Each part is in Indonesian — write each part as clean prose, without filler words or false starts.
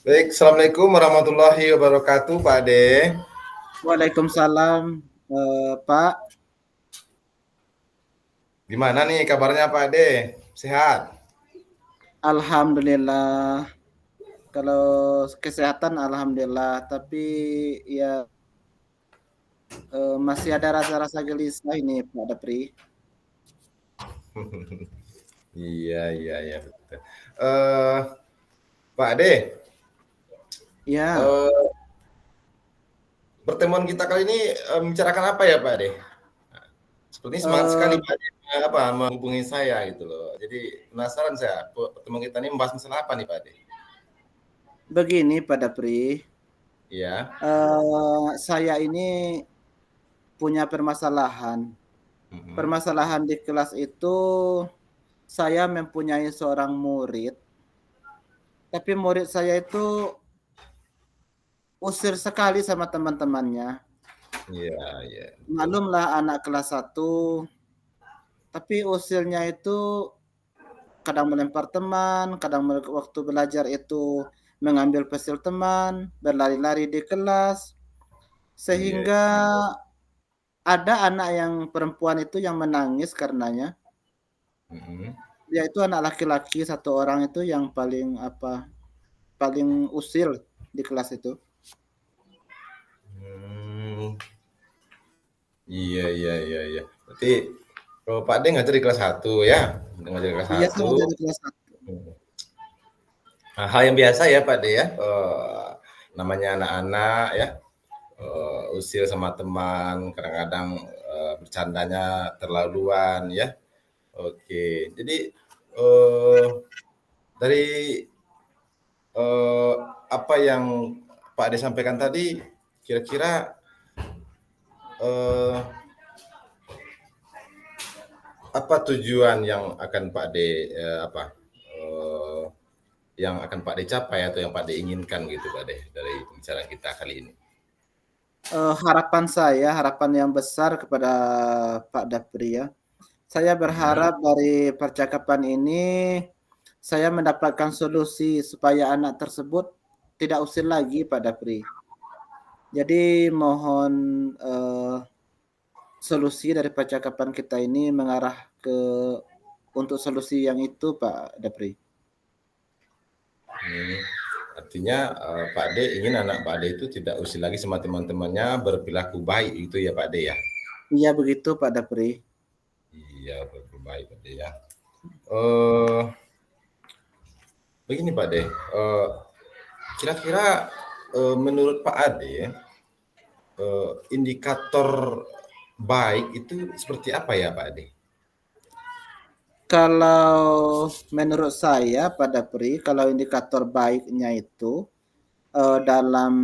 Baik, Assalamualaikum warahmatullahi wabarakatuh, Pak Ade. Waalaikumsalam, Pak. Gimana nih kabarnya Pak Ade? Sehat? Alhamdulillah. Kalau kesehatan alhamdulillah, tapi ya masih ada rasa-rasa gelisah ini Pak Dapri. Iya, iya, iya, betul. Eh, Pak Ade, Ya, eh, pertemuan kita kali ini membicarakan apa ya Pak Ade? Sepertinya semangat sekali eh, Pak Ade menghubungi saya gitu loh. Jadi penasaran saya, pertemuan kita ini membahas masalah apa nih Pak Ade? begini Pak Dapri. Iya. Saya ini punya permasalahan. Mhm. Permasalahan di kelas itu saya mempunyai seorang murid, tapi murid saya itu usir sekali sama teman-temannya. Iya, iya, betul. Maklumlah anak kelas 1. Tapi usilnya itu kadang melempar teman, kadang waktu belajar itu mengambil pensil teman, berlari-lari di kelas, Iya. sehingga ada anak yang perempuan itu yang menangis karenanya. Mhm. Dia itu anak laki-laki satu orang itu yang paling paling usil di kelas itu. Hmm, iya, iya, iya, iya. Berarti kalau Pak Ade ngajar di kelas 1 ya? Ngajar di kelas Iya, saya 1. ngajar di kelas 1. Nah, hal yang biasa ya Pak De ya, namanya anak-anak ya, usil sama teman, kadang-kadang, bercandanya terlaluan ya. Oke, jadi, dari, eee, apa yang Pak Ade sampaikan tadi, kira-kira, eee, apa tujuan yang akan Pak Ade, eee, yang akan Pak Ade capai atau yang Pak Ade inginkan gitu Pak De, dari pembicaraan kita kali ini? Harapan saya, harapan yang besar kepada Pak Dapri ya. Saya Mhm. berharap dari percakapan ini, saya mendapatkan solusi supaya anak tersebut tidak usil lagi Pak Dapri. Jadi mohon, solusi dari percakapan kita ini mengarah ke untuk solusi yang itu Pak Dapri. Hmm, artinya, Pak D ingin anak Pak D itu tidak usil lagi sama teman-temannya, berperilaku baik itu ya Pak D ya? Iya begitu Pak Dapri. Iya, berperilaku baik Pak D ya. Eee, Begini Pak D, kira-kira, menurut Pak Ade, indikator baik itu seperti apa ya Pak Ade? Kalau menurut saya Pak Dapri, kalau indikator baiknya itu, dalam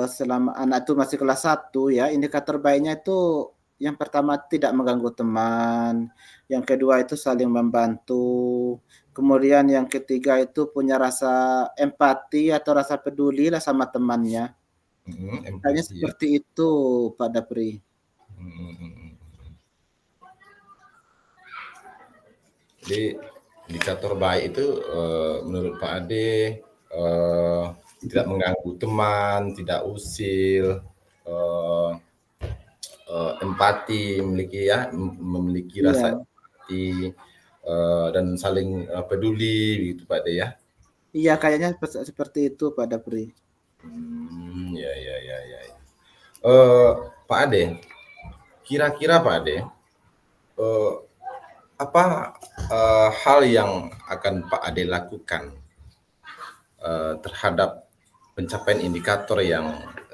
selama anak itu masih kelas 1 ya, indikator baiknya itu yang pertama tidak mengganggu teman, yang kedua itu saling membantu, kemudian yang ketiga itu punya rasa empati atau rasa peduli lah sama temannya. Mhm, Kayaknya empati ya. seperti itu Pak Dapri. Mhm, mhm. Jadi indikator baik itu, menurut Pak Ade, eee, tidak mengganggu teman, tidak usil, eee empati, memiliki rasa Iya, empati, dan saling, peduli gitu Pak De ya? iya kayaknya seperti itu Pak Dapri. Ya, ya, ya, ya, ya. Eee, Pak Ade, kira-kira Pak Ade, eee, apa, hal yang akan Pak Ade lakukan, terhadap pencapaian indikator yang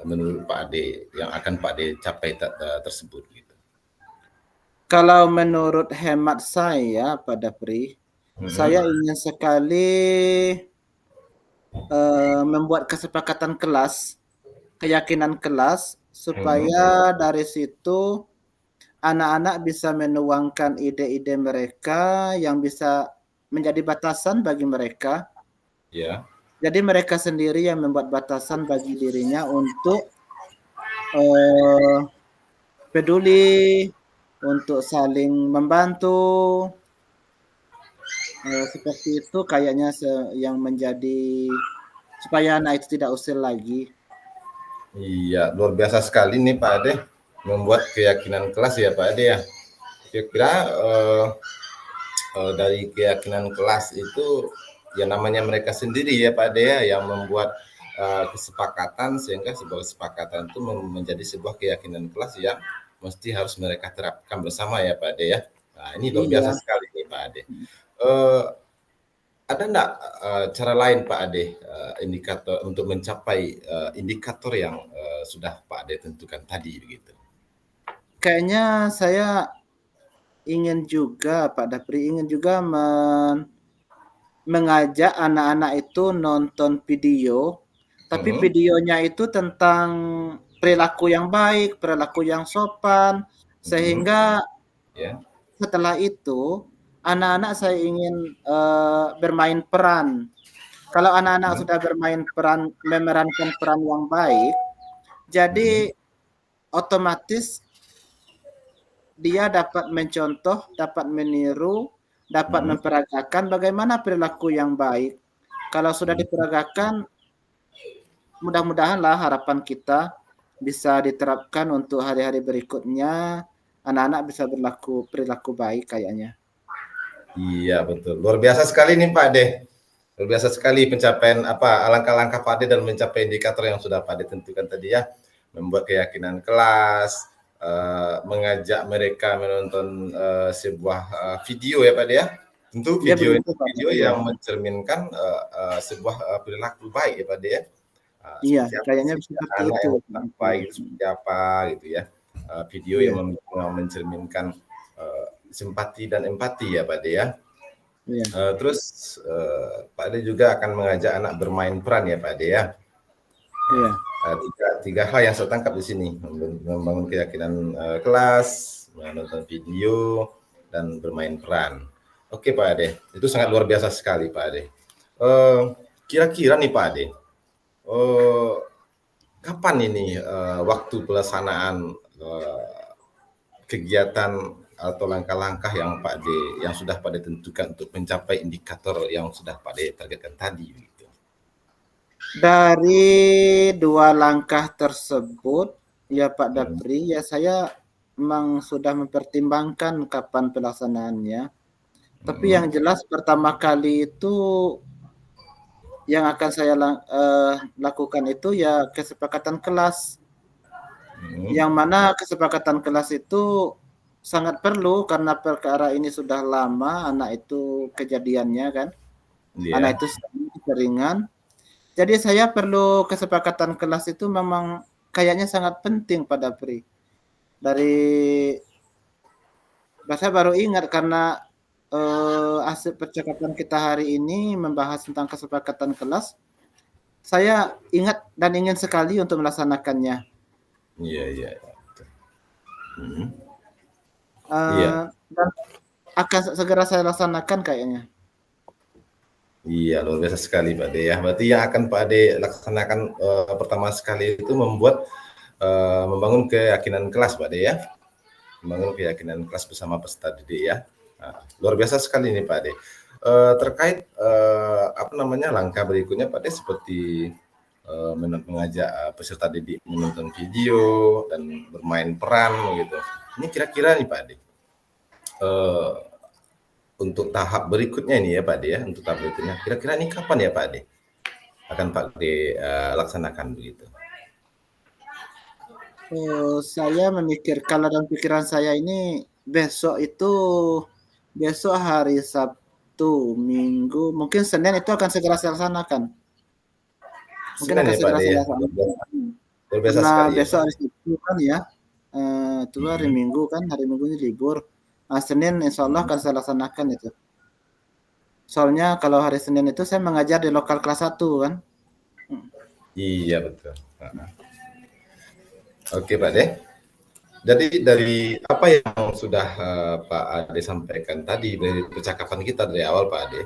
menurut Pak Ade yang akan Pak Ade capai tersebut gitu? Kalau menurut hemat saya Pak Dapri, saya Mhm, ingin sekali, membuat kesepakatan kelas, keyakinan kelas, mhm, supaya dari situ anak-anak bisa menuangkan ide-ide mereka yang bisa menjadi batasan bagi mereka. iya. Jadi mereka sendiri yang membuat batasan bagi dirinya untuk, eee, peduli, untuk saling membantu, Seperti itu kayaknya yang menjadi supaya anak itu tidak usil lagi. Iya, luar biasa sekali nih Pak Ade membuat keyakinan kelas ya Pak Ade ya. Kira-kira dari keyakinan kelas itu ya namanya mereka sendiri ya Pak Ade ya yang membuat kesepakatan sehingga sebuah kesepakatan itu menjadi sebuah keyakinan kelas yang mesti harus mereka terapkan bersama ya Pak Ade ya. Nah, ini luar biasa Iya. sekali nih Pak Ade. Uh, ada enggak cara lain Pak Ade indikator untuk mencapai indikator yang sudah Pak Ade tentukan tadi begitu? Kayaknya saya ingin juga Pak Dapri ingin juga mengajak anak-anak itu nonton video, tapi videonya itu tentang perilaku yang baik, perilaku yang sopan, sehingga Yeah. setelah itu anak-anak saya ingin bermain peran. Kalau anak-anak sudah bermain peran, memerankan peran yang baik, jadi otomatis dia dapat mencontoh, dapat meniru, dapat memperagakan bagaimana perilaku yang baik. Kalau sudah diperagakan, mudah-mudahanlah harapan kita bisa diterapkan untuk hari-hari berikutnya. Anak-anak bisa perilaku baik kayaknya. Iya betul, luar biasa sekali nih Pak De. Luar biasa sekali pencapaian langkah-langkah Pak De dalam mencapai indikator yang sudah Pak De tentukan tadi ya. Membuat keyakinan kelas, mengajak mereka menonton sebuah video ya Pak De ya. Tentu video itu video yang mencerminkan sebuah perilaku baik ya Pak De ya. Iya, kayaknya seperti itu. Baik seperti apa gitu ya. Video yang mencerminkan simpati dan empati ya Pak De ya. Iya. Terus Pak De juga akan mengajak anak bermain peran ya Pak De ya. Iya. Tiga hal yang saya tangkap di sini, membangun keyakinan kelas, menonton video, dan bermain peran. Oke Pak Ade, itu sangat luar biasa sekali Pak Ade. Kira-kira nih Pak Ade, kapan ini waktu pelaksanaan kegiatan atau langkah-langkah yang Pak D yang sudah Pak D tentukan untuk mencapai indikator yang sudah Pak D targetkan tadi gitu. Dari 2 langkah tersebut ya Pak Dapri, ya saya memang sudah mempertimbangkan kapan pelaksanaannya. Tapi yang jelas pertama kali itu yang akan saya lakukan itu ya kesepakatan kelas. Yang mana kesepakatan kelas itu sangat perlu karena perkara ini sudah lama anak itu kejadiannya kan. Anak itu keseringan. Jadi saya perlu kesepakatan kelas itu memang kayaknya sangat penting pada Pri. Saya baru ingat karena hasil percakapan kita hari ini membahas tentang kesepakatan kelas. Saya ingat dan ingin sekali untuk melaksanakannya. Iya. Dan akan segera saya laksanakan kayaknya. Iya, luar biasa sekali Pak De ya. Berarti yang akan Pak De laksanakan pertama sekali itu membangun keyakinan kelas Pak De ya. Membangun keyakinan kelas bersama peserta didik ya. Nah, luar biasa sekali nih Pak De. Terkait langkah berikutnya Pak De seperti mengajak peserta didik menonton video dan bermain peran gitu. Ini kira-kira nih Pak De, untuk tahap berikutnya ini ya Pak De ya, untuk tahap berikutnya kira-kira ini kapan ya Pak De akan Pak De laksanakan begitu? Saya memikir kalau dalam pikiran saya ini besok hari Sabtu, Minggu, mungkin Senin itu akan segera saya laksanakan. Mungkin akan segera saya laksanakan. Karena besok hari Sabtu kan ya, itu hari Minggu kan, hari Minggu ini libur. Senin insya Allah akan saya laksanakan itu. Soalnya kalau hari Senin itu saya mengajar di lokal kelas 1 kan. Iya betul. Oke Pak De. Jadi dari apa yang sudah Pak Ade sampaikan tadi dari percakapan kita dari awal Pak Ade,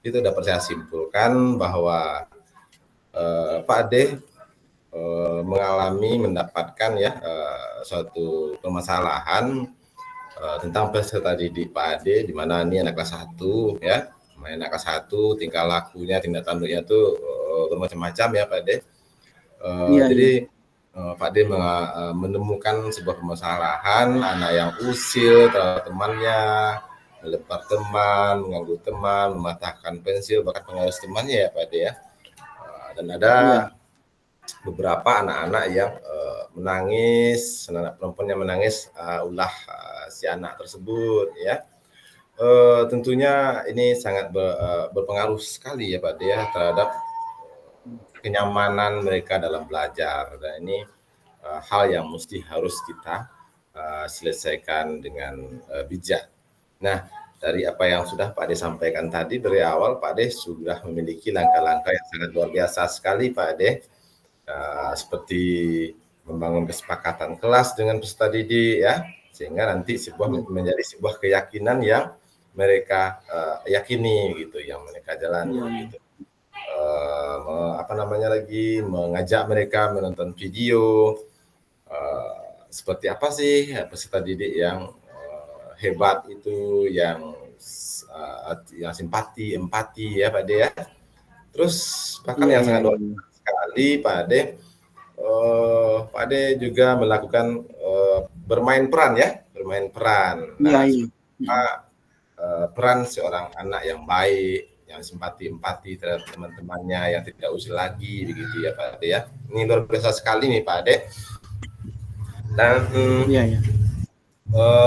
itu dapat saya simpulkan bahwa Pak Ade mendapatkan ya suatu permasalahan tentang peserta didik Pak Ade, di mana ini anak kelas 1 ya, main nakal satu, tingkah lakunya, tindak tanduknya tuh bermacam-macam ya Pak Ade. Iya, Jadi iya. Pak D menemukan sebuah permasalahan anak yang usil terhadap temannya, melempar teman, mengganggu teman, mematahkan pensil, bahkan pengawas temannya ya Pak D ya. Dan ada Iya. beberapa anak-anak yang menangis, anak perempuan yang menangis ulah si anak tersebut ya. Tentunya ini sangat berpengaruh sekali ya Pak D ya terhadap kenyamanan mereka dalam belajar. Dan ini hal yang mesti harus kita selesaikan dengan bijak. Nah, dari apa yang sudah Pak Ade sampaikan tadi dari awal, Pak Ade sudah memiliki langkah-langkah yang sangat luar biasa sekali, Pak Ade. Seperti membangun kesepakatan kelas dengan peserta didik ya, sehingga nanti menjadi sebuah keyakinan yang mereka yakini gitu, yang mereka jalani gitu. Mengajak mereka menonton video seperti apa sih peserta didik yang hebat itu, yang simpati, empati ya Pak De ya. Terus bahkan yang sangat luar biasa sekali Pak De, Pak De juga melakukan bermain peran ya, bermain peran. Nah, peran seorang anak yang baik, yang simpati empati terhadap teman-temannya yang tidak usil lagi begitu ya Pak Ade ya. Ini luar biasa sekali nih Pak Ade. Dan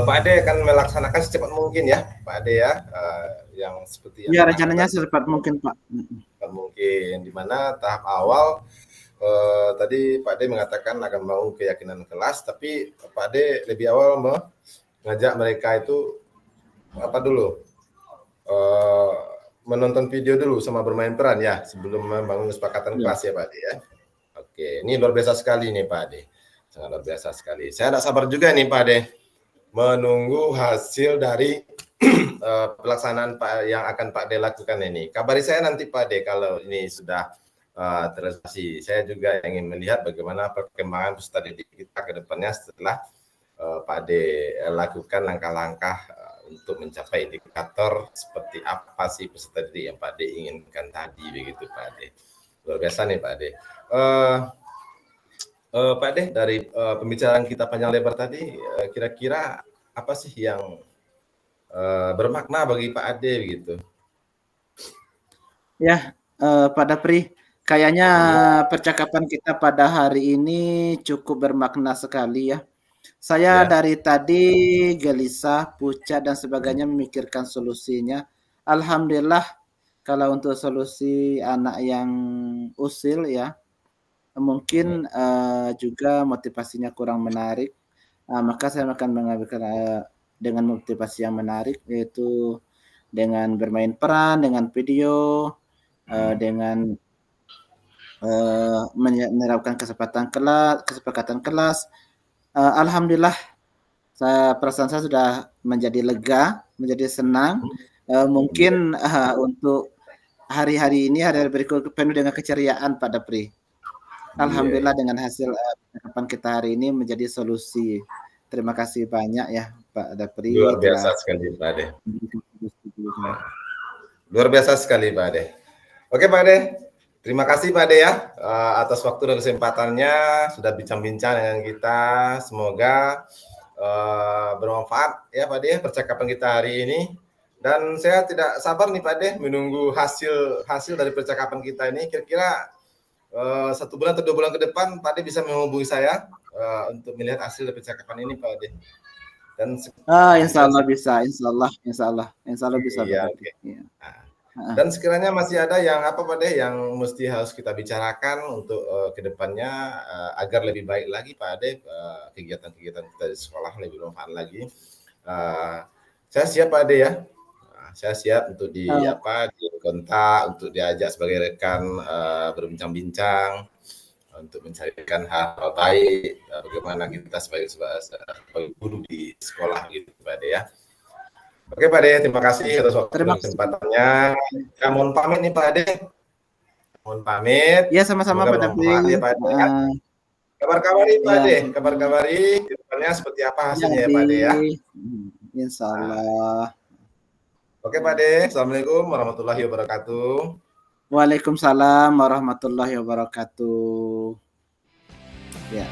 Pak Ade akan melaksanakan secepat mungkin ya Pak Ade ya, yang seperti yang rencananya secepat mungkin Pak. Mungkin di mana tahap awal tadi Pak Ade mengatakan akan membangun keyakinan kelas, tapi Pak Ade lebih awal mengajak mereka itu apa dulu? Menonton video dulu sama bermain peran ya sebelum membangun kesepakatan kelas ya Pak Ade ya. Oke, ini luar biasa sekali nih Pak Ade. Sangat luar biasa sekali. Saya tidak sabar juga nih Pak Ade menunggu hasil dari pelaksanaan yang akan Pak Ade lakukan ini. Kabari saya nanti Pak Ade kalau ini sudah terrealisasi. Saya juga ingin melihat bagaimana perkembangan peserta didik kita ke depannya setelah Pak Ade lakukan langkah-langkah untuk mencapai indikator seperti apa sih peserta didik yang Pak Ade inginkan tadi begitu Pak Ade. Luar biasa nih Pak Ade. Pak Ade, dari pembicaraan kita panjang lebar tadi, kira-kira apa sih yang bermakna bagi Pak Ade begitu? Ya, Pak Dapri, kayaknya percakapan kita pada hari ini cukup bermakna sekali ya. Saya dari tadi gelisah, pucat dan sebagainya memikirkan solusinya. Alhamdulillah kalau untuk solusi anak yang usil ya, mungkin juga motivasinya kurang menarik. Maka saya akan mengambil dengan motivasi yang menarik, yaitu dengan bermain peran, dengan video, dengan menerapkan kesepakatan kelas. Alhamdulillah, perasaan saya sudah menjadi lega, menjadi senang. Mungkin untuk hari-hari ini, hari-hari berikut penuh dengan keceriaan Pak Dapri. Alhamdulillah dengan hasil percakapan kita hari ini menjadi solusi. Terima kasih banyak ya Pak Dapri. Luar biasa sekali Pak Ade. Luar biasa sekali Pak Ade. Oke Pak Ade, terima kasih Pak Ade ya atas waktu dan kesempatannya sudah bincang-bincang dengan kita. Semoga bermanfaat ya Pak Ade percakapan kita hari ini. Dan saya tidak sabar nih Pak Ade menunggu hasil dari percakapan kita ini. Kira-kira 1 bulan atau 2 bulan ke depan Pak Ade bisa menghubungi saya untuk melihat hasil dari percakapan ini Pak Ade. Dan insya Allah bisa, insya Allah bisa iya, Pak okay. Dan sekiranya masih ada yang apa Pak Ade yang mesti harus kita bicarakan untuk kedepannya agar lebih baik lagi Pak Ade, kegiatan-kegiatan kita di sekolah lebih bermanfaat lagi. Saya siap Pak Ade ya. Saya siap untuk di kontak, untuk diajak sebagai rekan berbincang-bincang untuk mencarikan hal baik bagaimana kita sebagai guru di sekolah gitu Pak Ade ya. Oke Pak Ade, terima kasih atas waktu dan kesempatannya. Saya mohon pamit nih Pak Ade. Mohon pamit. Ya sama-sama Pak Dapri. Ya, Pak Ade, ya. Kabar-kabari Pak Ade, kabar-kabari kedepannya seperti apa hasilnya ya Pak Ade ya. Insya Allah. Oke Pak Ade, Assalamualaikum warahmatullahi wabarakatuh. Waalaikumsalam warahmatullahi wabarakatuh. Ya.